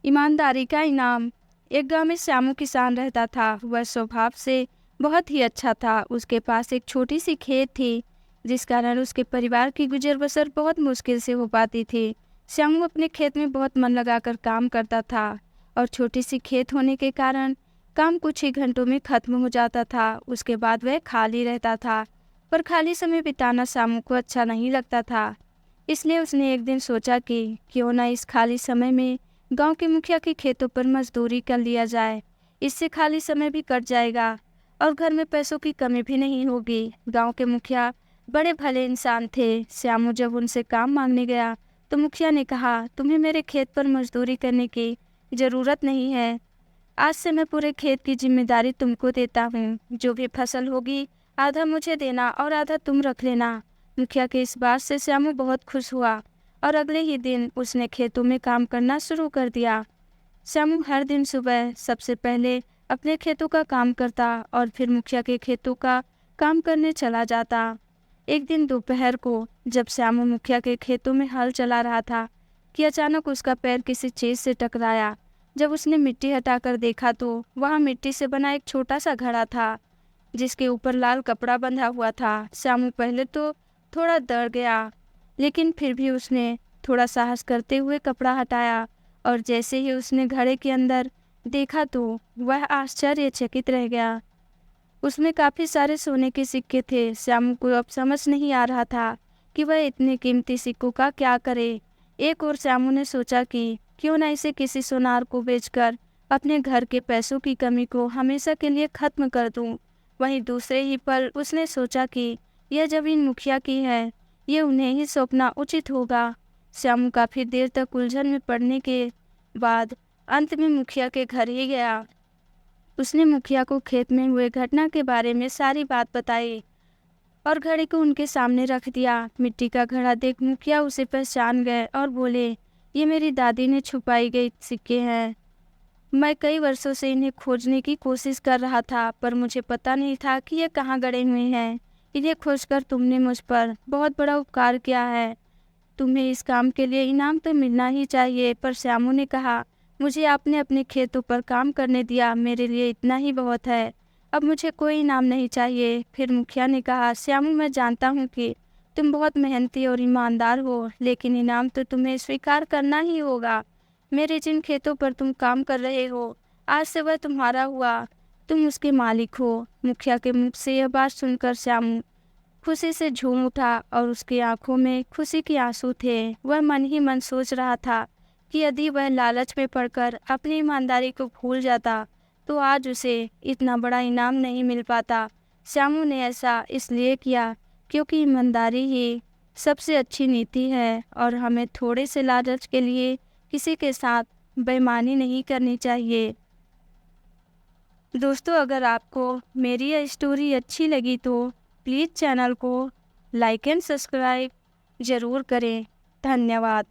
ईमानदारी का इनाम। एक गांव में श्यामू किसान रहता था। वह स्वभाव से बहुत ही अच्छा था। उसके पास एक छोटी सी खेत थी, जिस कारण उसके परिवार की गुजर बसर बहुत मुश्किल से हो पाती थी। श्यामू अपने खेत में बहुत मन लगाकर काम करता था और छोटी सी खेत होने के कारण काम कुछ ही घंटों में खत्म हो जाता था। उसके बाद वह खाली रहता था, पर खाली समय बिताना श्यामू को अच्छा नहीं लगता था। इसलिए उसने एक दिन सोचा कि क्यों ना इस खाली समय में गांव के मुखिया के खेतों पर मजदूरी कर लिया जाए। इससे खाली समय भी कट जाएगा और घर में पैसों की कमी भी नहीं होगी। गांव के मुखिया बड़े भले इंसान थे। श्यामू जब उनसे काम मांगने गया तो मुखिया ने कहा, तुम्हें मेरे खेत पर मजदूरी करने की ज़रूरत नहीं है। आज से मैं पूरे खेत की जिम्मेदारी तुमको देता हूँ। जो भी फसल होगी आधा मुझे देना और आधा तुम रख लेना। मुखिया के इस बात से श्यामू बहुत खुश हुआ और अगले ही दिन उसने खेतों में काम करना शुरू कर दिया। श्यामू हर दिन सुबह सबसे पहले अपने खेतों का काम करता और फिर मुखिया के खेतों का काम करने चला जाता। एक दिन दोपहर को जब श्यामू मुखिया के खेतों में हल चला रहा था कि अचानक उसका पैर किसी चीज से टकराया। जब उसने मिट्टी हटाकर देखा तो वहां मिट्टी से बना एक छोटा सा घड़ा था, जिसके ऊपर लाल कपड़ा बंधा हुआ था। श्यामू पहले तो थोड़ा डर गया, लेकिन फिर भी उसने थोड़ा साहस करते हुए कपड़ा हटाया और जैसे ही उसने घड़े के अंदर देखा तो वह आश्चर्यचकित रह गया। उसमें काफ़ी सारे सोने के सिक्के थे। श्यामू को अब समझ नहीं आ रहा था कि वह इतने कीमती सिक्कों का क्या करे। एक और श्यामू ने सोचा कि क्यों ना इसे किसी सुनार को बेचकर अपने घर के पैसों की कमी को हमेशा के लिए खत्म कर दूं। वहीं दूसरे ही पल उसने सोचा कि यह जमीन मुखिया की है, ये उन्हें ही सौंपना उचित होगा। श्यामू काफ़ी देर तक उलझन में पड़ने के बाद अंत में मुखिया के घर ही गया। उसने मुखिया को खेत में हुए घटना के बारे में सारी बात बताई और घड़े को उनके सामने रख दिया। मिट्टी का घड़ा देख मुखिया उसे पहचान गए और बोले, ये मेरी दादी ने छुपाई गई सिक्के हैं। मैं कई वर्षों से इन्हें खोजने की कोशिश कर रहा था, पर मुझे पता नहीं था कि ये कहाँ गड़े हुए हैं। इन्हें खोजकर तुमने मुझ पर बहुत बड़ा उपकार किया है। तुम्हें इस काम के लिए इनाम तो मिलना ही चाहिए। पर श्यामू ने कहा, मुझे आपने अपने खेतों पर काम करने दिया, मेरे लिए इतना ही बहुत है। अब मुझे कोई इनाम नहीं चाहिए। फिर मुखिया ने कहा, श्यामू मैं जानता हूँ कि तुम बहुत मेहनती और ईमानदार हो, लेकिन इनाम तो तुम्हें स्वीकार करना ही होगा। मेरे जिन खेतों पर तुम काम कर रहे हो, आज से वह तुम्हारा हुआ, तुम उसके मालिक हो। मुखिया के मुख से यह बात सुनकर श्यामू खुशी से झूम उठा और उसकी आंखों में खुशी के आंसू थे। वह मन ही मन सोच रहा था कि यदि वह लालच में पड़कर अपनी ईमानदारी को भूल जाता तो आज उसे इतना बड़ा इनाम नहीं मिल पाता। श्यामू ने ऐसा इसलिए किया क्योंकि ईमानदारी ही सबसे अच्छी नीति है और हमें थोड़े से लालच के लिए किसी के साथ बेईमानी नहीं करनी चाहिए। दोस्तों, अगर आपको मेरी यह स्टोरी अच्छी लगी तो प्लीज़ चैनल को लाइक एंड सब्सक्राइब ज़रूर करें। धन्यवाद।